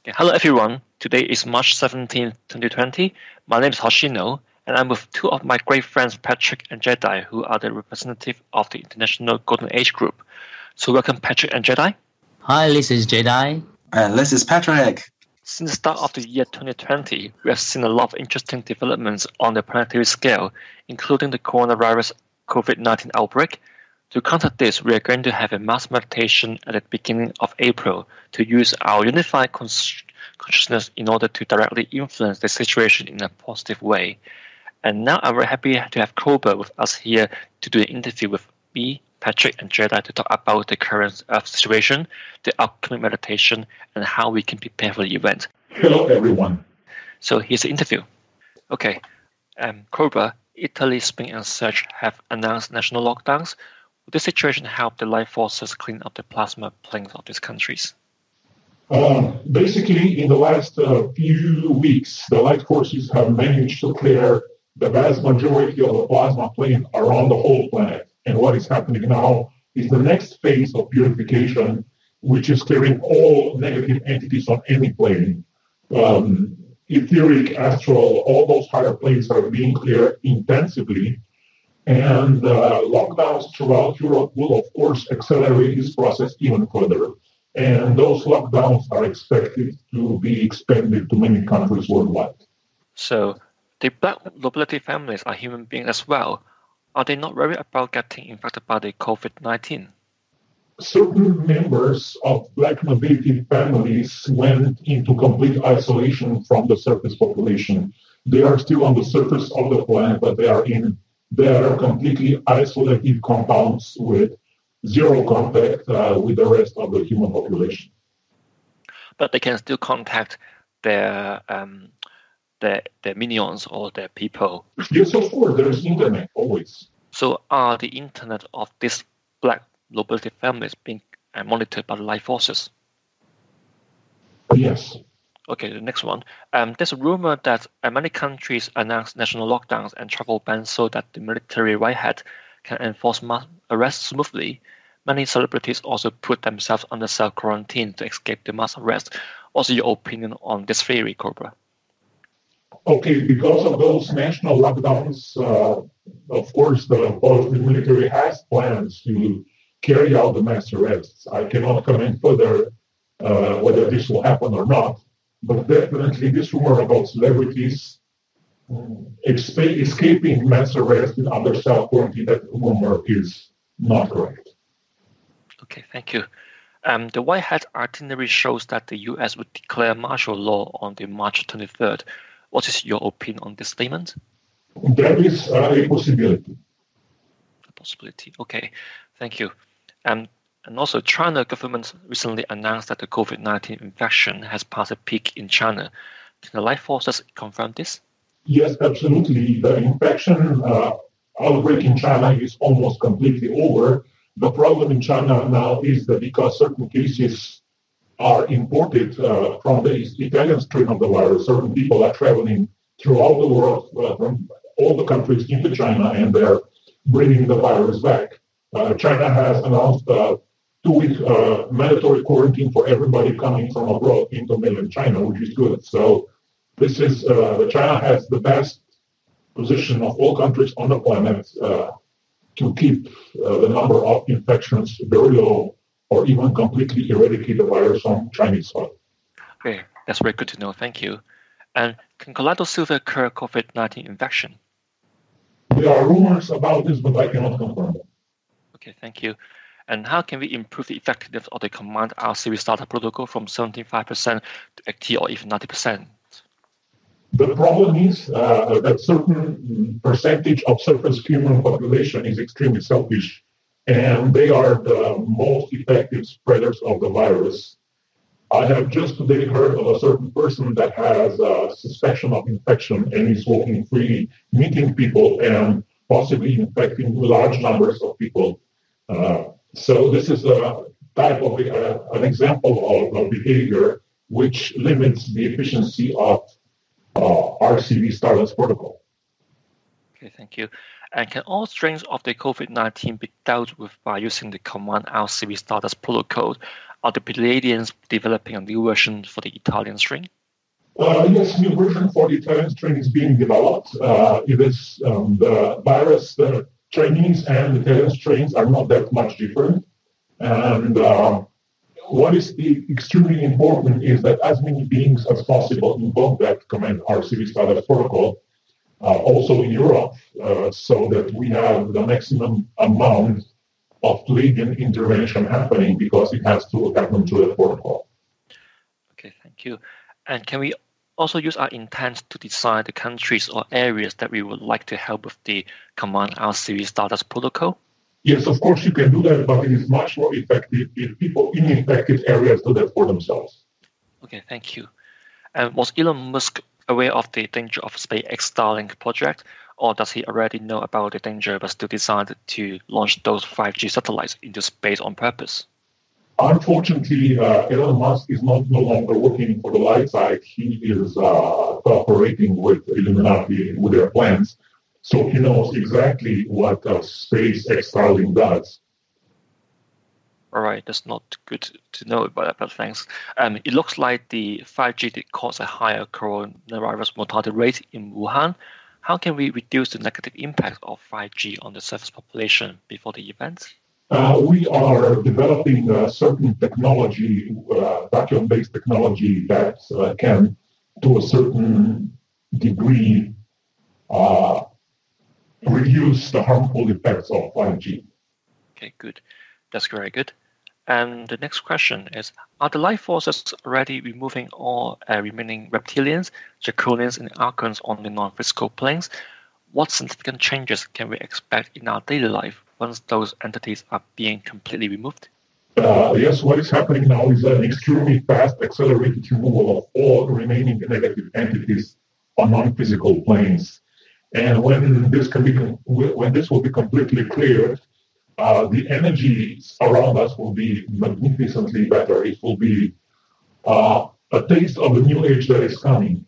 Okay, hello everyone. Today is March 17th, 2020. My name is Hoshino, and I'm with two of my great friends, Patrick and Jedi, who are the representative of the International Golden Age Group. So welcome, Patrick and Jedi. Hi, this is Jedi. And this is Patrick. Since the start of the year 2020, we have seen a lot of interesting developments on the planetary scale, including the coronavirus COVID-19 outbreak. To counter this, we are going to have a mass meditation at the beginning of April to use our unified consciousness in order to directly influence the situation in a positive way. And now I'm very happy to have Cobra with us here to do an interview with me, Patrick, and Jedi to talk about the current Earth situation, the upcoming meditation, and how we can prepare for the event. Hello, everyone. So here's the interview. Okay, Cobra, Italy, Spain, and such have announced national lockdowns. Will this situation help the life forces clean up the plasma planes of these countries? Basically, in the last few weeks, the light forces have managed to clear the vast majority of the plasma plane around the whole planet. And what is happening now is the next phase of purification, which is clearing all negative entities on any plane. Etheric, astral, all those higher planes are being cleared intensively. And lockdowns throughout Europe will, of course, accelerate this process even further. And those lockdowns are expected to be expanded to many countries worldwide. So the black nobility families are human beings as well. Are they not worried about getting infected by the COVID-19? Certain members of black nobility families went into complete isolation from the surface population. They are still on the surface of the planet, but they are completely isolated compounds with zero contact with the rest of the human population. But they can still contact their minions or their people. Yes, of course. There is internet always. So are the internet of these black nobility families being monitored by the life forces? Yes. Okay, the next one. There's a rumor that many countries announced national lockdowns and travel bans so that the military right hat can enforce mass arrests smoothly. Many celebrities also put themselves under self-quarantine to escape the mass arrest. What's your opinion on this theory, Cobra? Okay, because of those national lockdowns, of course, the military has plans to carry out the mass arrests. I cannot comment further whether this will happen or not. But definitely this rumor about celebrities escaping mass arrest and under self-quarantine, that rumor is not correct. Okay, thank you. The White Hat itinerary shows that the U.S. would declare martial law on the March 23rd. What is your opinion on this statement? That is a possibility. A possibility, okay. Thank you. And also, China government recently announced that the COVID-19 infection has passed a peak in China. Can the life forces confirm this? Yes, absolutely. The infection outbreak in China is almost completely over. The problem in China now is that because certain cases are imported from the Italian strain of the virus, certain people are traveling throughout the world from all the countries into China, and they're bringing the virus back. China has announced 2-week mandatory quarantine for everybody coming from abroad into mainland China, which is good. So this is China has the best position of all countries on the planet to keep the number of infections very low or even completely eradicate the virus from Chinese soil. Okay, that's very good to know. Thank you. And can Colloidal silver cure COVID-19 infection? There are rumors about this, but I cannot confirm them. Okay, thank you. And how can we improve the effectiveness of the command R-series startup protocol from 75% to 80 or even 90%? The problem is that certain percentage of surface human population is extremely selfish, and they are the most effective spreaders of the virus. I have just today heard of a certain person that has a suspicion of infection and is walking freely, meeting people and possibly infecting large numbers of people. So this is a type of an example of behavior which limits the efficiency of RCV Stardust protocol. Okay, thank you. And can all strains of the COVID-19 be dealt with by using the command RCV Stardust protocol? Are the Pleiadians developing a new version for the Italian strain? Yes, new version for the Italian strain is being developed. It is the virus, the Chinese and Italian strains are not that much different. And what is extremely important is that as many beings as possible invoke that command RCV status protocol, also in Europe, so that we have the maximum amount of Pleiadian intervention happening because it has to happen through the protocol. Okay, thank you. And can we also use our intent to decide the countries or areas that we would like to help with the Command RCV status protocol? Yes, of course you can do that, but it is much more effective if people in infected areas do that for themselves. Okay, thank you. And was Elon Musk aware of the danger of SpaceX Starlink project, or does he already know about the danger but still decided to launch those 5G satellites into space on purpose? Unfortunately, Elon Musk is no longer working for the light side. He is cooperating with Illuminati with their plans. So he knows exactly what SpaceX Starlink does. All right, that's not good to know about, but thanks. It looks like the 5G did cause a higher coronavirus mortality rate in Wuhan. How can we reduce the negative impact of 5G on the surface population before the event? We are developing a certain technology, vacuum-based technology that can, to a certain degree, reduce the harmful effects of 5G. Okay, good. That's very good. And the next question is, are the life forces already removing all remaining reptilians, draconians, and archons on the non-physical planes? What significant changes can we expect in our daily life once those entities are being completely removed? Yes, what is happening now is an extremely fast, accelerated removal of all remaining negative entities on non-physical planes. And when this will be completely cleared, the energies around us will be magnificently better. It will be a taste of the new age that is coming.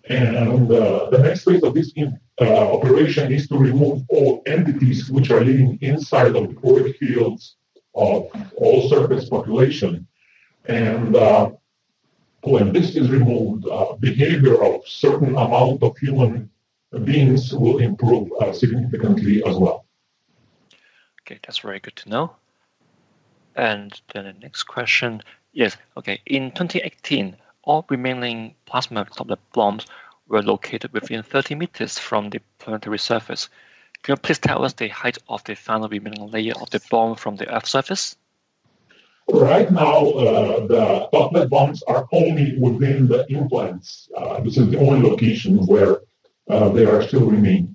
And the next phase of this operation is to remove all entities which are living inside of the force fields of all surface population. And when this is removed, behavior of certain amount of human beings will improve significantly as well. Okay, that's very good to know. And then the next question, yes, okay. In 2018, all remaining plasma tablet bombs were located within 30 meters from the planetary surface. Can you please tell us the height of the final remaining layer of the bomb from the Earth's surface? Right now, the tablet bombs are only within the implants. This is the only location where they are still remaining.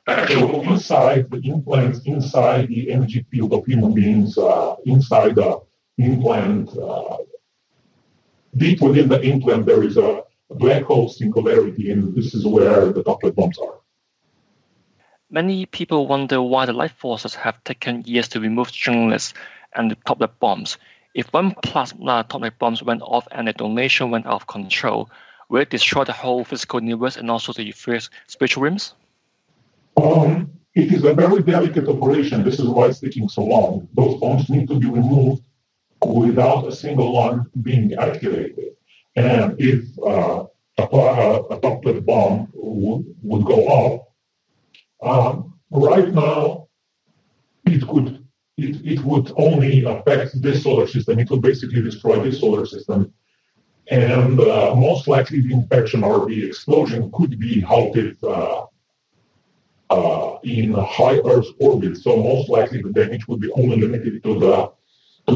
Actually, inside the implants, inside the energy field of human beings, inside the implant, deep within the implant, there is a black hole singularity, and this is where the tablet bombs are. Many people wonder why the life forces have taken years to remove stringless and the tablet bombs. If one plasma tablet bombs went off and the donation went out of control, will it destroy the whole physical universe and also the first spiritual realms? It is a very delicate operation. This is why it's taking so long. Those bombs need to be removed without a single one being activated. And if a tablet bomb would go off, right now it would only affect this solar system. It would basically destroy this solar system. And most likely the infection or the explosion could be halted in high Earth orbit. So most likely the damage would be only limited to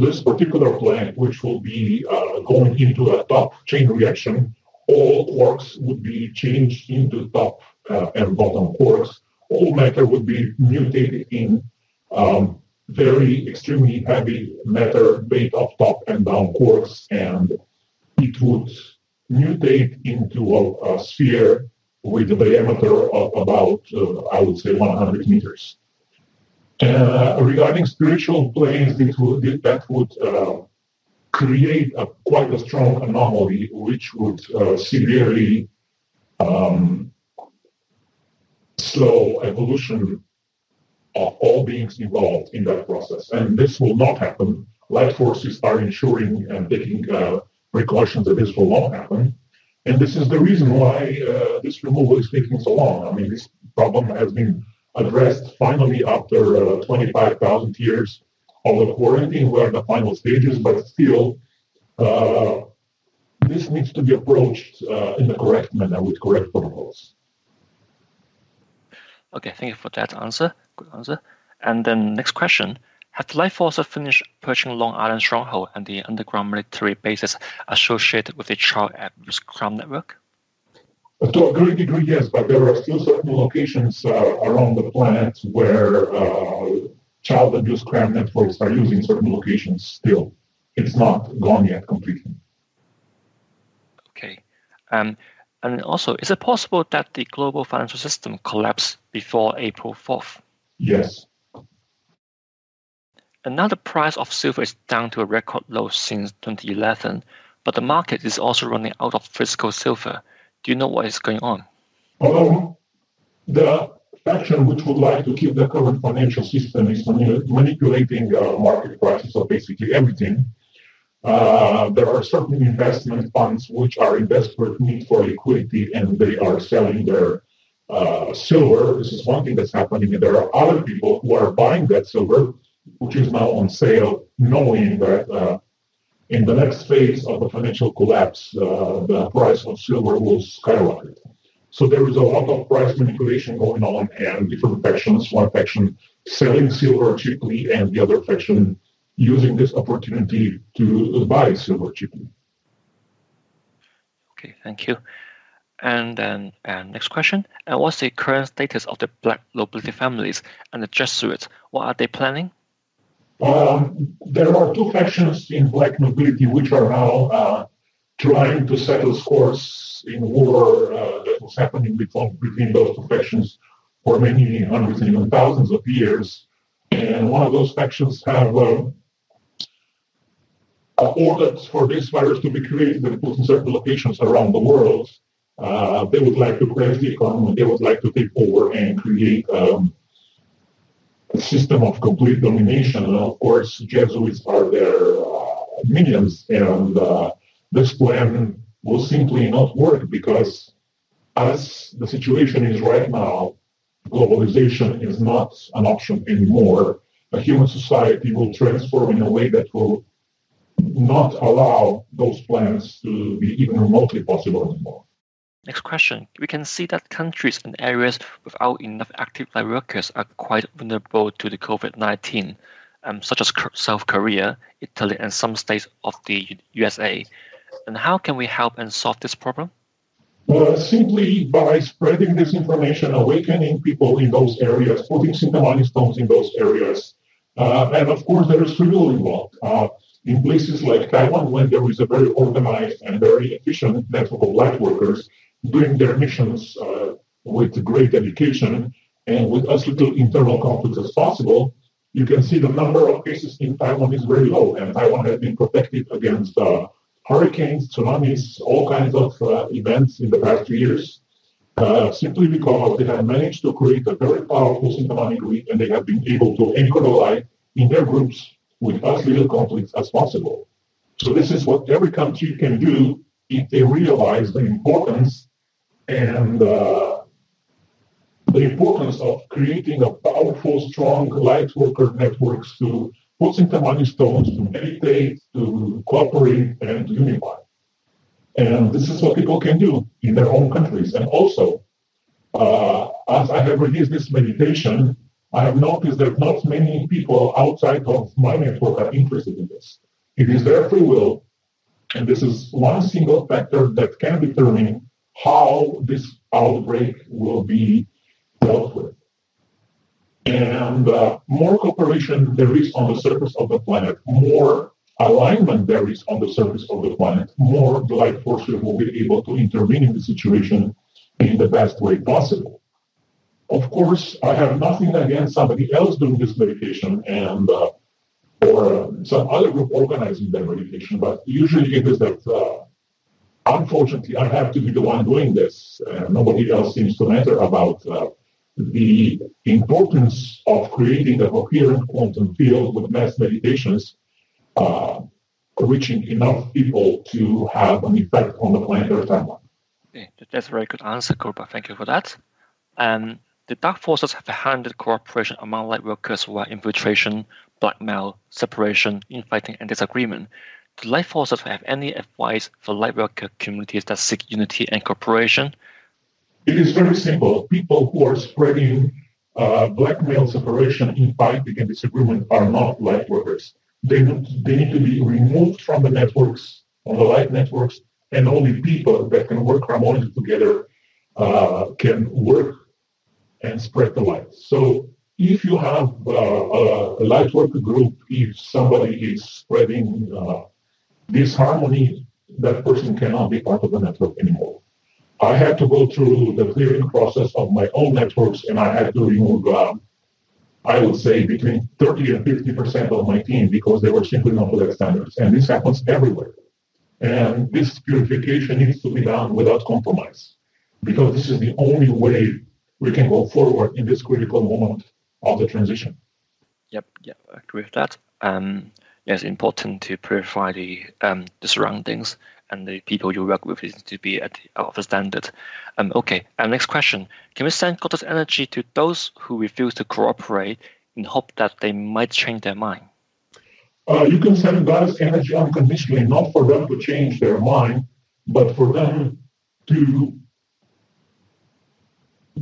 this particular planet, which will be going into a top chain reaction. All quarks would be changed into top and bottom quarks. All matter would be mutated in very extremely heavy matter made of top and down quarks, and it would mutate into a sphere with a diameter of about, I would say, 100 meters. Regarding spiritual planes, that would create quite a strong anomaly, which would severely slow evolution of all beings involved in that process. And this will not happen. Light forces are ensuring and taking precautions that this will not happen. And this is the reason why this removal is taking so long. I mean, this problem has been addressed finally after 25,000 years of the quarantine. We're at the final stages, but still, this needs to be approached in the correct manner with correct protocols. Okay, thank you for that answer. Good answer. And then next question. Have the light forces finished purging Long Island Stronghold and the underground military bases associated with the Child Abuse Crime Network? To a great degree, yes, but there are still certain locations around the planet where child abuse crime networks are using certain locations still. It's not gone yet completely. Okay. And also, is it possible that the global financial system collapsed before April 4th? Yes. And now the price of silver is down to a record low since 2011, but the market is also running out of physical silver. Do you know what is going on? The faction which would like to keep the current financial system is manipulating market prices of basically everything. There are certain investment funds which are in desperate need for liquidity, and they are selling their silver. This is one thing that's happening. And there are other people who are buying that silver, which is now on sale, knowing that in the next phase of the financial collapse, the price of silver will skyrocket. So there is a lot of price manipulation going on, and different factions, one faction selling silver cheaply, and the other faction using this opportunity to buy silver cheaply. Okay, thank you. And then next question. What's the current status of the Black nobility families and the Jesuits? What are they planning? There are two factions in Black nobility which are now trying to settle scores in war that was happening between those two factions for many hundreds and even thousands of years. And one of those factions have ordered for this virus to be created and put in certain locations around the world. They would like to crash the economy. They would like to take over and create a system of complete domination. And of course, Jesuits are their minions, and this plan will simply not work because, as the situation is right now, globalization is not an option anymore. A human society will transform in a way that will not allow those plans to be even remotely possible anymore. Next question. We can see that countries and areas without enough active light workers are quite vulnerable to the COVID-19, such as South Korea, Italy, and some states of the USA. And how can we help and solve this problem? Simply by spreading this information, awakening people in those areas, putting Sintamani stones in those areas. And of course, there is free will involved. In places like Taiwan, when there is a very organized and very efficient network of light workers doing their missions with great dedication and with as little internal conflict as possible, you can see the number of cases in Taiwan is very low. And Taiwan has been protected against hurricanes, tsunamis, all kinds of events in the past 2 years, simply because they have managed to create a very powerful Sintamani grid, and they have been able to anchor the light in their groups with as little conflicts as possible. So this is what every country can do if they realize the importance and the importance of creating a powerful, strong light worker networks to put Sintamani stones, to meditate, to cooperate, and to unify. And this is what people can do in their own countries. And also, as I have released this meditation, I have noticed that not many people outside of my network are interested in this. It is their free will, and this is one single factor that can determine how this outbreak will be dealt with. And more cooperation there is on the surface of the planet, more alignment there is on the surface of the planet, more the light forces will be able to intervene in the situation in the best way possible. Of course, I have nothing against somebody else doing this meditation and or some other group organizing their meditation, but usually it is that, unfortunately, I have to be the one doing this. Nobody else seems to matter about the importance of creating a coherent quantum field with mass meditations reaching enough people to have an effect on the planetary timeline. Okay, that's a very good answer, Cobra. Thank you for that. The dark forces have handled cooperation among lightworkers via infiltration, blackmail, separation, infighting, and disagreement. Do light forces have any advice for lightworker communities that seek unity and cooperation? It is very simple. People who are spreading blackmail, separation, infighting, and disagreement are not light workers. They need to be removed from the networks, on the light networks, and only people that can work harmoniously together can work and spread the light. So if you have a light worker group, if somebody is spreading disharmony, that person cannot be part of the network anymore. I had to go through the clearing process of my own networks, and I had to remove, I would say, between 30 and 50% of my team because they were simply not to that standards. And this happens everywhere. And this purification needs to be done without compromise, because this is the only way we can go forward in this critical moment of the transition. Yep, I agree with that. It's important to purify the surroundings, and the people you work with needs to be at the standard. Next question. Can we send God's energy to those who refuse to cooperate in hope that they might change their mind? You can send God's energy unconditionally, not for them to change their mind, but for them to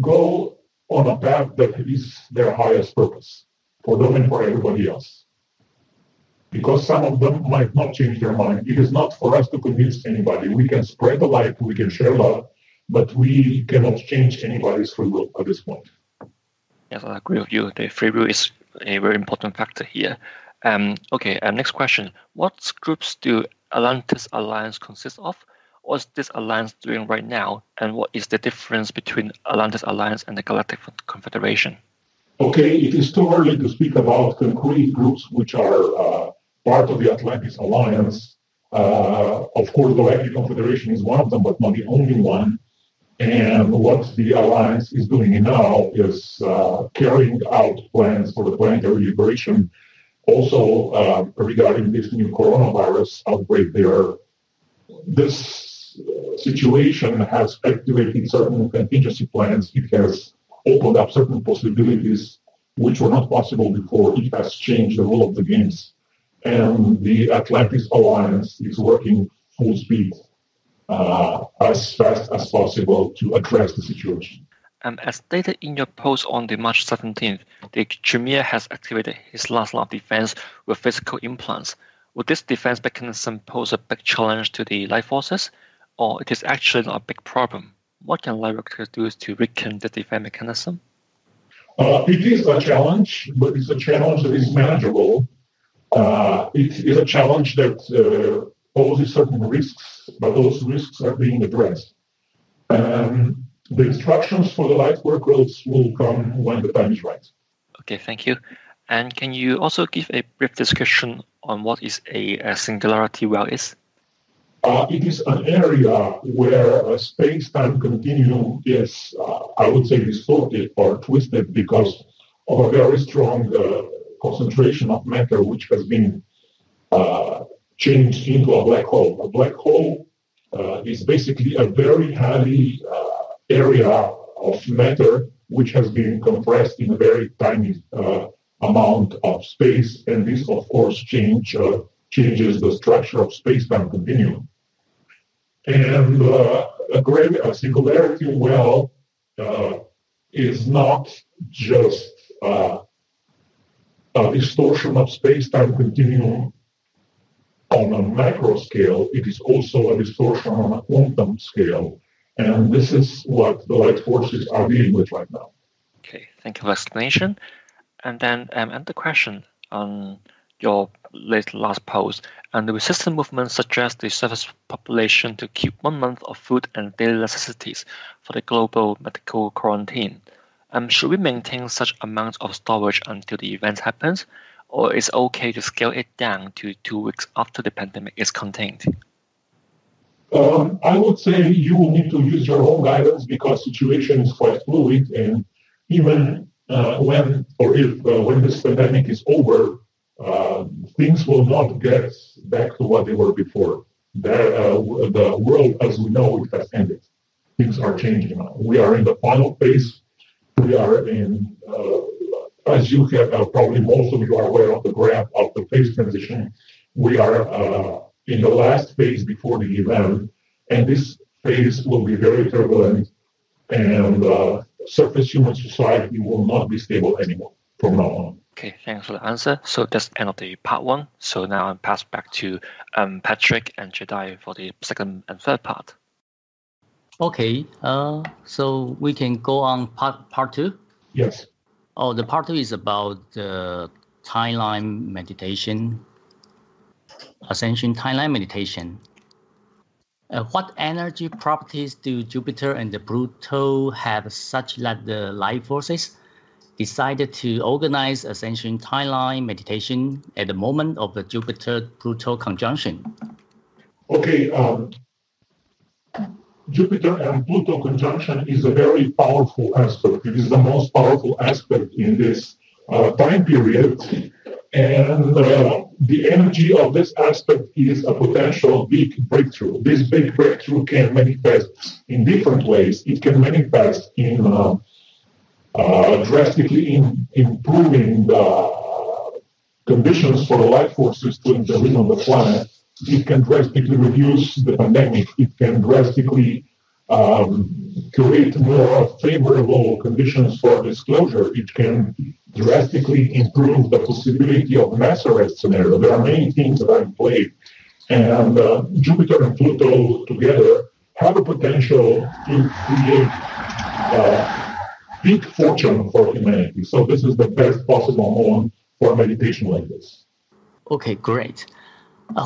go on a path that is their highest purpose, for them and for everybody else. Because some of them might not change their mind. It is not for us to convince anybody. We can spread the light, we can share love, but we cannot change anybody's free will at this point. Yes, I agree with you. The free will is a very important factor here. Next question. What groups do Atlantis Alliance consist of? What is this alliance doing right now? And what is the difference between Atlantis Alliance and the Galactic Confederation? Okay, it is too early to speak about concrete groups which are part of the Atlantis Alliance. Of course, the Galactic Confederation is one of them, but not the only one. And what the Alliance is doing now is carrying out plans for the planetary liberation. Also, regarding this new coronavirus outbreak, this situation has activated certain contingency plans. It has opened up certain possibilities which were not possible before. It has changed the rule of the games. And the Atlantis Alliance is working full speed as fast as possible to address the situation. As stated in your post on the March 17th, the Premier has activated his last line of defense with physical implants. Would this defense mechanism pose a big challenge to the life forces, or it is actually not a big problem? What can lightworkers do to weaken the defense mechanism? It is a challenge, but it's a challenge that is manageable. It is a challenge that poses certain risks, but those risks are being addressed. The instructions for the light workers will come when the time is right. Okay, thank you. And can you also give a brief description on what is a singularity well is? It is an area where a space-time continuum is, I would say, distorted or twisted because of a very strong concentration of matter which has been changed into a black hole. A black hole is basically a very heavy area of matter which has been compressed in a very tiny amount of space, and this, of course, changes the structure of space-time continuum. And a singularity well is not just a distortion of space-time continuum on a macro scale, it is also a distortion on a quantum scale. And this is what the light forces are dealing with right now. Okay, thank you for the explanation. And then the question on your last post, and the resistance movement suggests the surface population to keep 1 month of food and daily necessities for the global medical quarantine. Should we maintain such amounts of storage until the event happens, or is it okay to scale it down to 2 weeks after the pandemic is contained? I would say you will need to use your own guidance because the situation is quite fluid, and even when this pandemic is over, things will not get back to what they were before. The world as we know it has ended. Things are changing now. We are in the final phase. We are in, as you have probably most of you are aware of the graph of the phase transition. We are in the last phase before the event, and this phase will be very turbulent, and surface human society will not be stable anymore from now on. Okay, thanks for the answer. So that's the end of the part one. So now I'll pass back to Patrick and Jedi for the second and third part. Okay, so we can go on part two? Yes. Oh, the part two is about the timeline meditation, ascension timeline meditation. What energy properties do Jupiter and the Pluto have such that the life forces decided to organize ascension timeline meditation at the moment of the Jupiter-Pluto conjunction? Okay, Jupiter and Pluto conjunction is a very powerful aspect. It is the most powerful aspect in this time period. And the energy of this aspect is a potential big breakthrough. This big breakthrough can manifest in different ways. It can manifest in drastically improving the conditions for the life forces to intervene on the planet. It can drastically reduce the pandemic. It can drastically create more favorable conditions for disclosure. It can drastically improve the possibility of mass arrest scenario. There are many things that are in play. And Jupiter and Pluto together have a potential to create big fortune for humanity. So this is the best possible moment for meditation like this. Okay, great.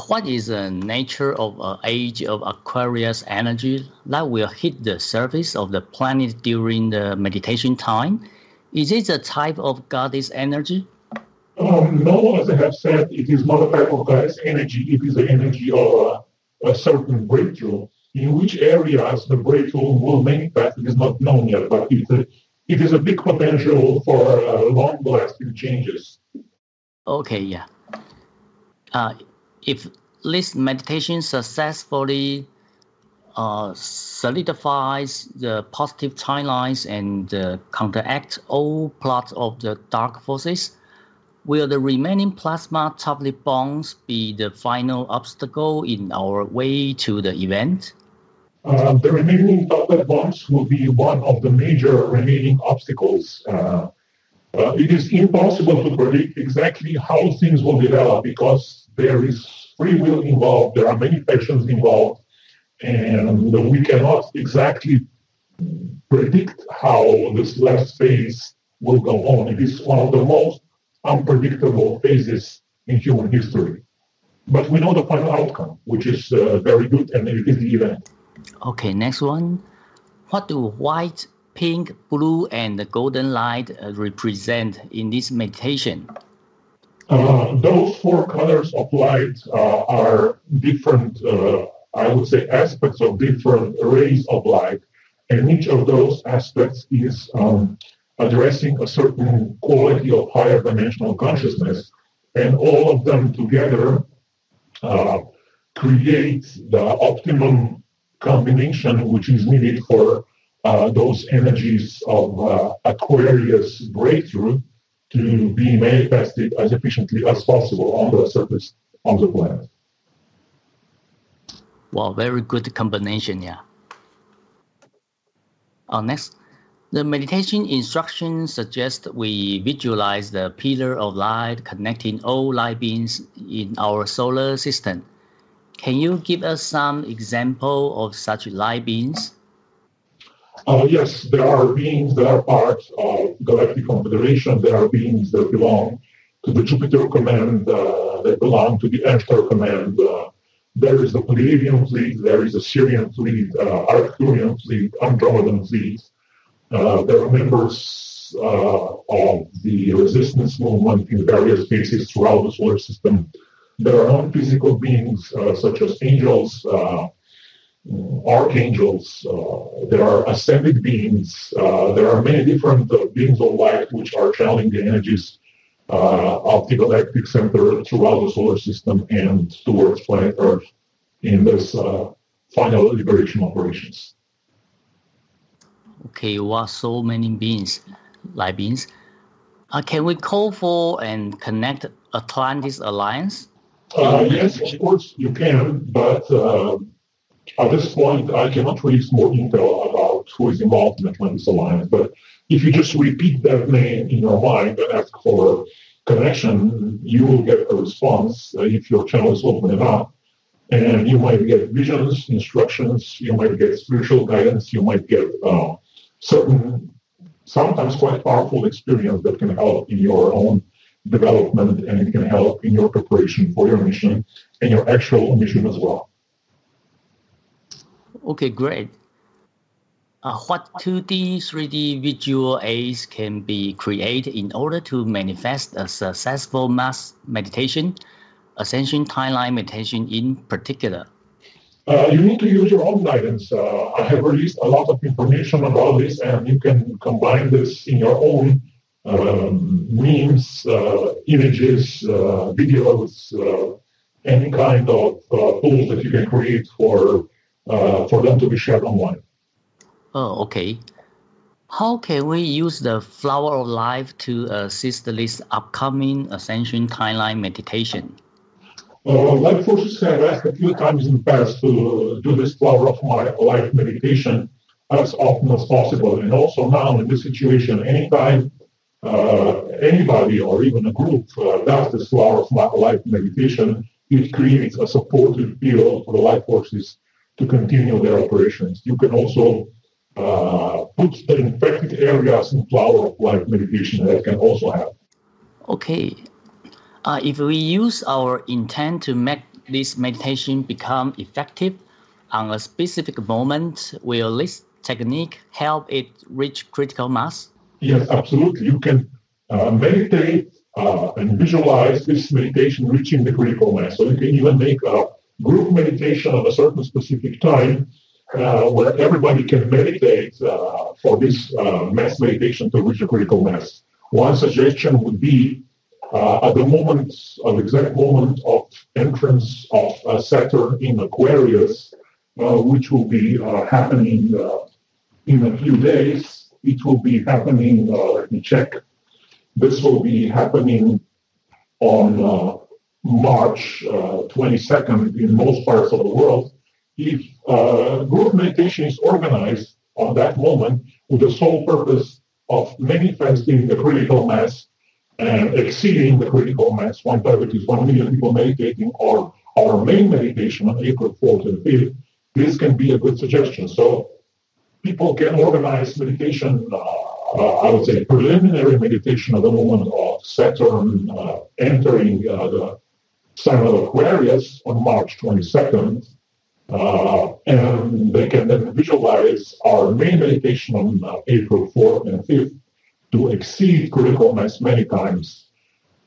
What is the nature of age of Aquarius energy that will hit the surface of the planet during the meditation time? Is it a type of goddess energy? No, as I have said, it is not a type of goddess energy. It is the energy of a certain breakthrough. In which areas the breakthrough will manifest, it is not known yet, but it is a big potential for long-lasting changes. Okay, yeah. If this meditation successfully solidifies the positive timelines and counteract all plots of the dark forces, will the remaining plasma toplet bonds be the final obstacle in our way to the event? The remaining toplet bonds will be one of the major remaining obstacles. It is impossible to predict exactly how things will develop because there is free will involved, there are many factions involved, and we cannot exactly predict how this last phase will go on. It is one of the most unpredictable phases in human history. But we know the final outcome, which is very good, and it is the event. Okay, next one. What do white, pink, blue, and the golden light represent in this meditation? Those four colors of light are different, I would say, aspects of different rays of light. And each of those aspects is addressing a certain quality of higher dimensional consciousness. And all of them together create the optimum combination which is needed for those energies of Aquarius breakthrough to be manifested as efficiently as possible on the surface of the planet. Wow, very good combination, yeah. Next, the meditation instructions suggest we visualize the pillar of light connecting all light beings in our solar system. Can you give us some example of such light beings? Yes, there are beings that are part of Galactic Confederation. There are beings that belong to the Jupiter Command, that belong to the Ashtar Command. There is the Pleiadian fleet, there is the Syrian fleet, Arcturian fleet, Andromedan fleet. There are members of the resistance movement in various phases throughout the solar system. There are non-physical beings such as angels, archangels, there are ascended beings, there are many different beings of light which are channeling the energies of the galactic center throughout the solar system and towards planet Earth in this final liberation operations. Okay, what so many beings, light beings? Can we call for and connect Atlantis Alliance? Yes, of course you can, but at this point I cannot release more intel about who is involved in Atlantis Alliance. But if you just repeat that name in your mind and ask for connection, you will get a response if your channel is open enough. And you might get visions, instructions, you might get spiritual guidance, you might get certain, sometimes quite powerful experience that can help in your own development, and it can help in your preparation for your mission and your actual mission as well. Okay, great. What 2D, 3D visual aids can be created in order to manifest a successful mass meditation, ascension timeline meditation in particular? You need to use your own guidance. I have released a lot of information about this, and you can combine this in your own memes, images, videos, any kind of tools that you can create for them to be shared online. Oh, okay. How can we use the Flower of Life to assist this upcoming Ascension Timeline meditation? Life forces have asked a few times in the past to do this Flower of Life meditation as often as possible. And also now in this situation, anytime anybody or even a group does this Flower of Life meditation, it creates a supportive field for the life forces to continue their operations. You can also put the infected areas in Flower of Life meditation. That can also happen. Okay. If we use our intent to make this meditation become effective on a specific moment, will this technique help it reach critical mass? Yes, absolutely. You can meditate and visualize this meditation reaching the critical mass. So you can even make a group meditation at a certain specific time where everybody can meditate for this mass meditation to reach the critical mass. One suggestion would be at the exact moment of entrance of Saturn in Aquarius, which will be happening in a few days. It will be happening, let me check. This will be happening on March 22nd in most parts of the world. If group meditation is organized on that moment with the sole purpose of manifesting the critical mass and exceeding the critical mass, one target is 1 million people meditating, or our main meditation on April 4th and 5th, this can be a good suggestion. So people can organize meditation, I would say preliminary meditation at the moment of Saturn entering the sign of Aquarius on March 22nd, and they can then visualize our main meditation on April 4th and 5th, to exceed critical mass many times.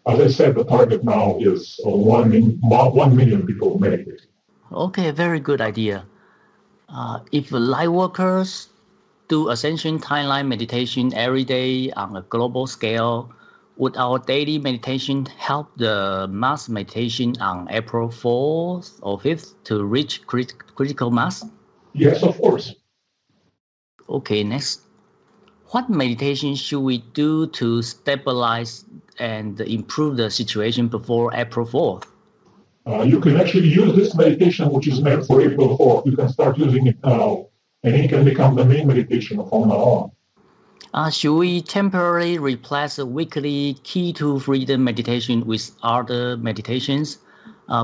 As I said, the target now is 1 million people meditating. Okay, very good idea. If light workers do Ascension Timeline meditation every day on a global scale, would our daily meditation help the mass meditation on April 4th or 5th to reach critical mass? Yes, of course. Okay, next. What meditation should we do to stabilize and improve the situation before April 4th? You can actually use this meditation, which is meant for April 4th. You can start using it now, and it can become the main meditation from now on. Should we temporarily replace a weekly Key to Freedom meditation with other meditations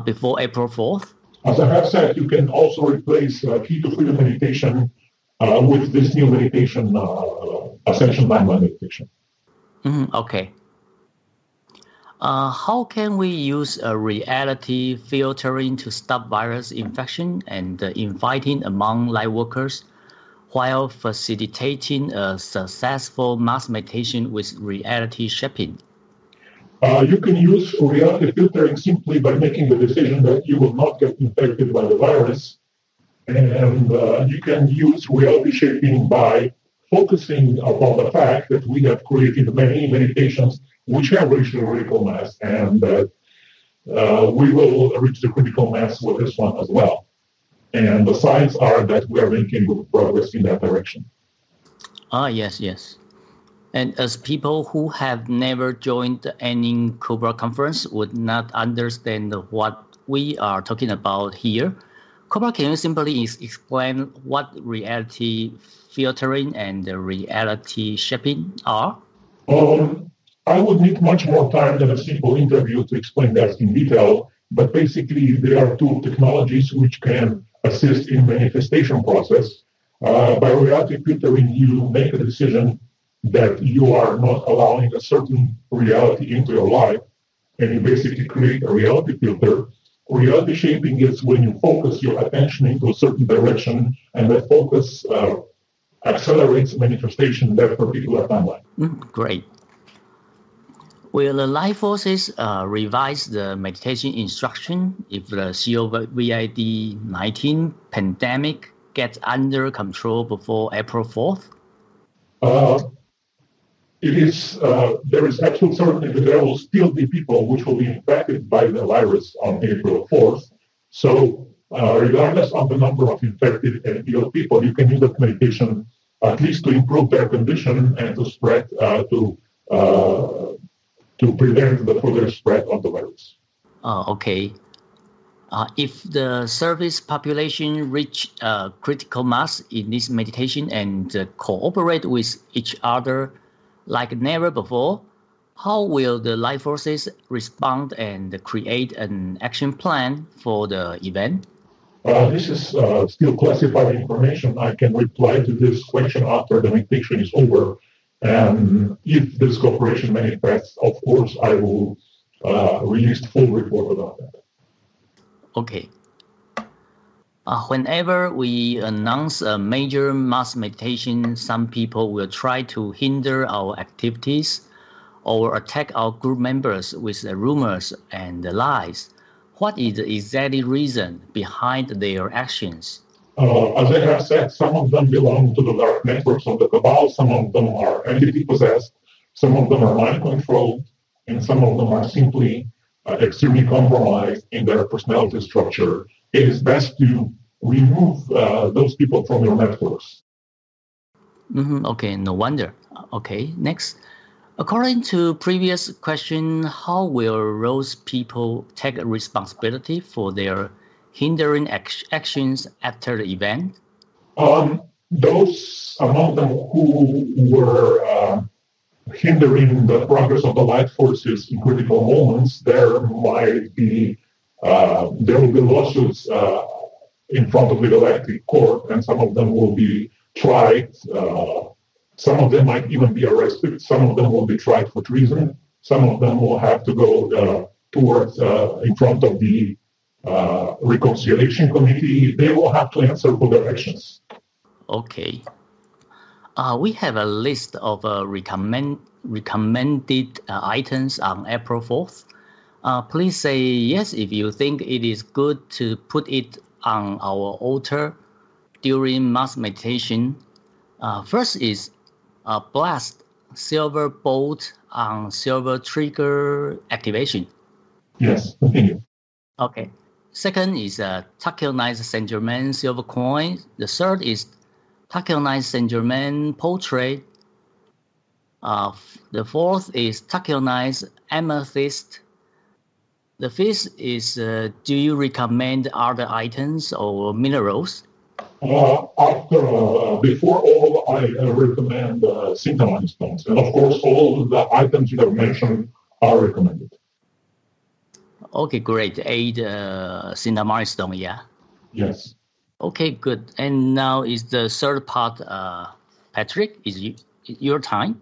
before April 4th? As I have said, you can also replace Key to Freedom meditation with this new meditation, Ascension Timeline meditation. Okay. How can we use a reality filtering to stop virus infection and infighting among light workers while facilitating a successful mass meditation with reality shaping? You can use reality filtering simply by making the decision that you will not get infected by the virus And you can use reality shaping by focusing upon the fact that we have created many meditations which have reached the critical mass, and that we will reach the critical mass with this one as well. And the signs are that we are making good progress in that direction. Yes. And as people who have never joined any Cobra conference would not understand what we are talking about here, Cobra, can you simply explain what reality filtering and reality shaping are? I would need much more time than a simple interview to explain that in detail, but basically there are two technologies which can assist in manifestation process. By reality filtering, you make a decision that you are not allowing a certain reality into your life, and you basically create a reality filter. Reality shaping is when you focus your attention into a certain direction, and that focus accelerates manifestation in that particular timeline. Great. Will the life forces revise the meditation instruction if the COVID-19 pandemic gets under control before April 4th? There is absolute certainty that there will still be people which will be infected by the virus on April 4th. So regardless of the number of infected and ill people, you can use that meditation at least to improve their condition and to spread, to prevent the further spread of the virus. Okay. If the service population reach critical mass in this meditation and cooperate with each other like never before, how will the life forces respond and create an action plan for the event? This is still classified information. I can reply to this question after the meditation is over. And if this cooperation manifests, of course, I will release the full report about that. Okay. Whenever we announce a major mass meditation, some people will try to hinder our activities or attack our group members with rumors and lies. What is the exact reason behind their actions? As I have said, some of them belong to the dark networks of the cabal, some of them are entity-possessed, some of them are mind-controlled, and some of them are simply extremely compromised in their personality structure. It is best to remove those people from your networks. Okay, no wonder. Okay, next. According to previous question, how will those people take responsibility for their hindering actions after the event? Those among them who were hindering the progress of the light forces in critical moments, there will be lawsuits in front of the galactic court, and some of them will be tried. Some of them might even be arrested. Some of them will be tried for treason. Some of them will have to go towards in front of the reconciliation committee. They will have to answer for their actions. Okay. We have a list of recommended items on April 4th. Please say yes if you think it is good to put it on our altar during mass meditation. First is blast silver bolt on silver trigger activation. Yes, continue. Okay. Second is taconized Saint Germain silver coin. The third is taconized Saint Germain portrait. The fourth is taconized amethyst. The fifth is, do you recommend other items or minerals? Before all, I recommend synchronized stones. And of course, all the items you have mentioned are recommended. Okay, great. 8 Sintamari stone, yeah? Yes. Okay, good. And now is the third part, Patrick, is your time.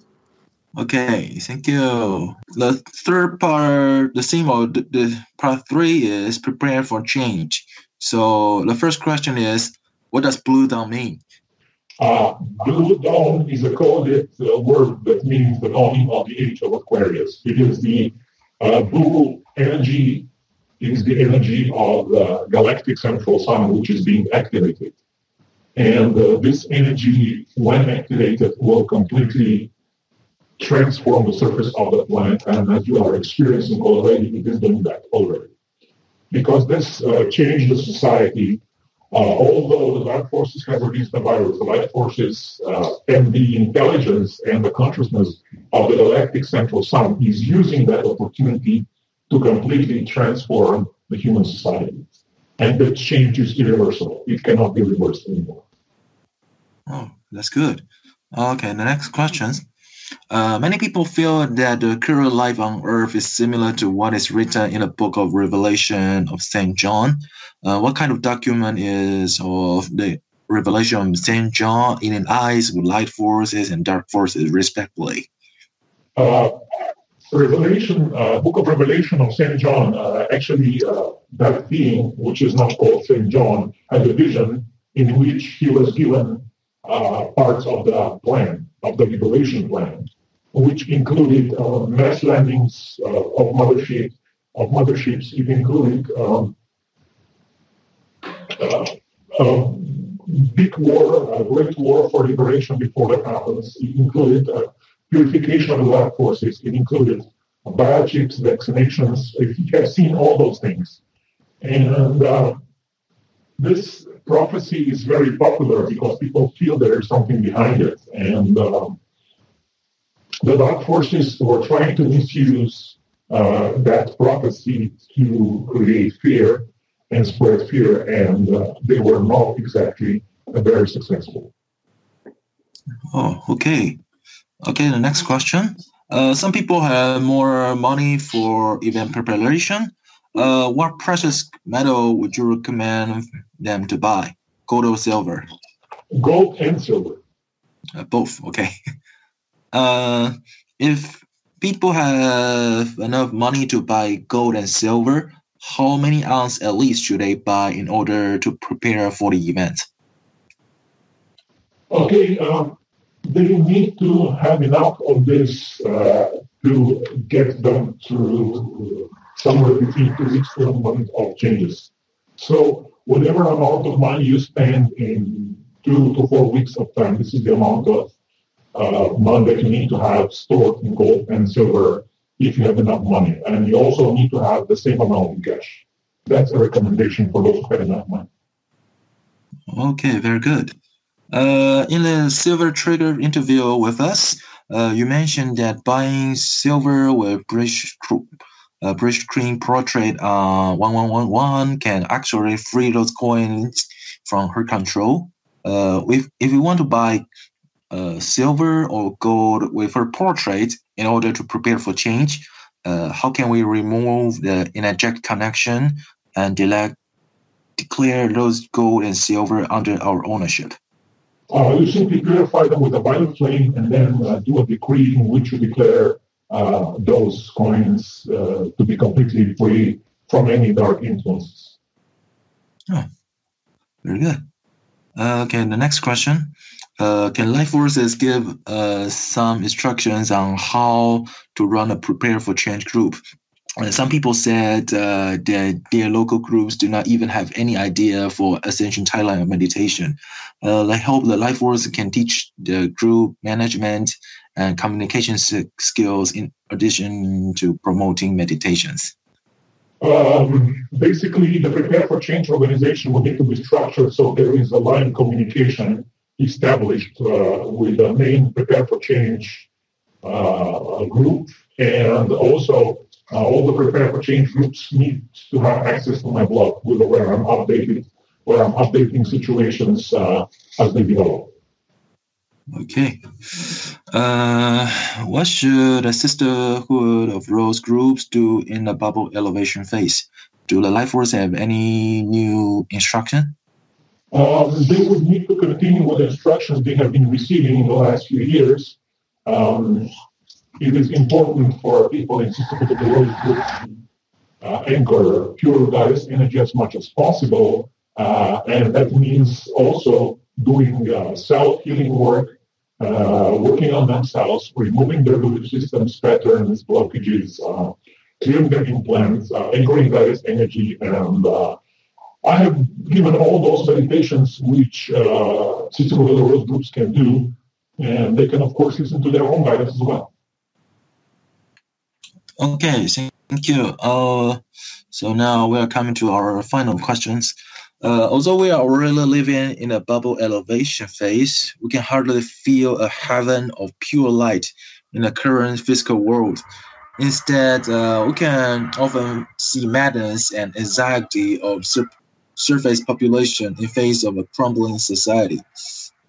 Okay, thank you. The third part, the theme of the part 3 is prepare for change. So the first question is, what does blue dawn mean? Blue dawn is a coded word that means the dawning of the age of Aquarius. It is the blue energy is the energy of the galactic central sun, which is being activated. And this energy, when activated, will completely transform the surface of the planet. And as you are experiencing already, it is doing that already. Because this changed the society, although the dark forces have released the virus, the light forces and the intelligence and the consciousness of the galactic central sun is using that opportunity to completely transform the human society. And the change is irreversible. It cannot be reversed anymore. Oh, that's good. Okay, the next question. Many people feel that the current life on Earth is similar to what is written in the book of Revelation of St. John. What kind of document is of the Revelation of St. John in an eyes with light forces and dark forces, respectively? Revelation, book of Revelation of St. John, actually that being, which is now called St. John, had a vision in which he was given parts of the plan, of the liberation plan, which included mass landings of motherships. It included a big war, a great war for liberation before that happens. It included purification of the dark forces. It included biochips, vaccinations. He has seen all those things. And this prophecy is very popular because people feel there is something behind it. And the dark forces were trying to misuse that prophecy to create fear and spread fear, and they were not exactly very successful. Oh, okay. Okay, the next question. Some people have more money for event preparation. What precious metal would you recommend them to buy? Gold or silver? Gold and silver. Both, okay. If people have enough money to buy gold and silver, how many ounces at least should they buy in order to prepare for the event? Okay, they need to have enough of this to get them through somewhere between 2 weeks to a month of changes. So whatever amount of money you spend in 2 to 4 weeks of time, this is the amount of money that you need to have stored in gold and silver if you have enough money. And you also need to have the same amount in cash. That's a recommendation for those who have enough money. Okay, very good. In the Silver Trigger interview with us, you mentioned that buying silver with bridge screen portrait 1111 can actually free those coins from her control. If you want to buy silver or gold with her portrait in order to prepare for change, how can we remove the inject connection and declare those gold and silver under our ownership? You simply purify them with a violet flame and then do a decree in which you declare those coins to be completely free from any dark influences. Oh, very good. Okay, the next question. Can life forces give some instructions on how to run a prepare for change group? Some people said that their local groups do not even have any idea for Ascension Thailand of meditation. I hope the life force can teach the group management and communication skills in addition to promoting meditations. Basically, the Prepare for Change organization will need to be structured so there is a line of communication established with the main Prepare for Change group, and also all the Prepare for Change groups need to have access to my blog where I'm updating situations as they develop. Okay. What should a Sisterhood of Rose groups do in the bubble elevation phase? Do the life force have any new instruction? They would need to continue with the instructions they have been receiving in the last few years. It is important for people in Sisterhood of the Rose groups to anchor pure goddess energy as much as possible. And that means also doing self-healing work, working on themselves, removing their belief systems, patterns, blockages, clearing their implants, anchoring that energy, and I have given all those meditations which system of the groups can do, and they can, of course, listen to their own guidance as well. Okay, thank you. So now we are coming to our final questions. Although we are already living in a bubble elevation phase, we can hardly feel a heaven of pure light in the current physical world. Instead, we can often see madness and anxiety of surface population in face of a crumbling society.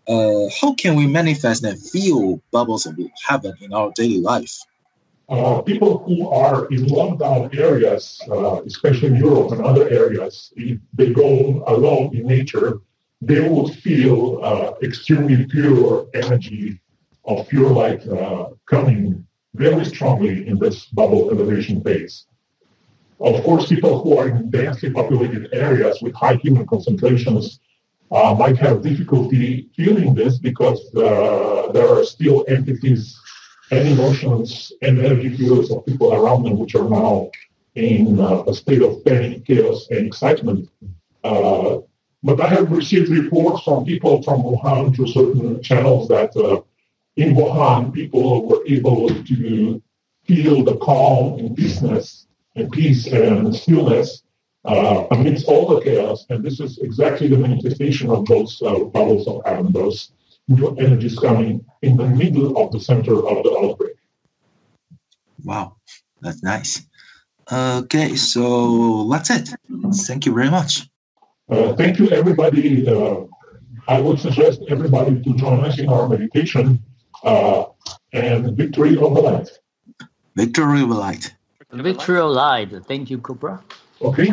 How can we manifest and feel bubbles of heaven in our daily life? People who are in lockdown areas, especially in Europe and other areas, if they go alone in nature, they will feel extremely pure energy of pure light coming very strongly in this bubble elevation phase. Of course, people who are in densely populated areas with high human concentrations might have difficulty feeling this because there are still entities and emotions and energy fields of people around them which are now in a state of panic, chaos, and excitement. But I have received reports from people from Wuhan through certain channels that in Wuhan, people were able to feel the calm and peace and stillness amidst all the chaos. And this is exactly the manifestation of those bubbles of heaven, those new energies coming in the middle of the center of the outbreak. Wow, that's nice. Okay, so that's it. Thank you very much. Thank you, everybody. I would suggest everybody to join us in our meditation and victory of the light. Victory of the light. Victory of light. Thank you, Cobra. Okay.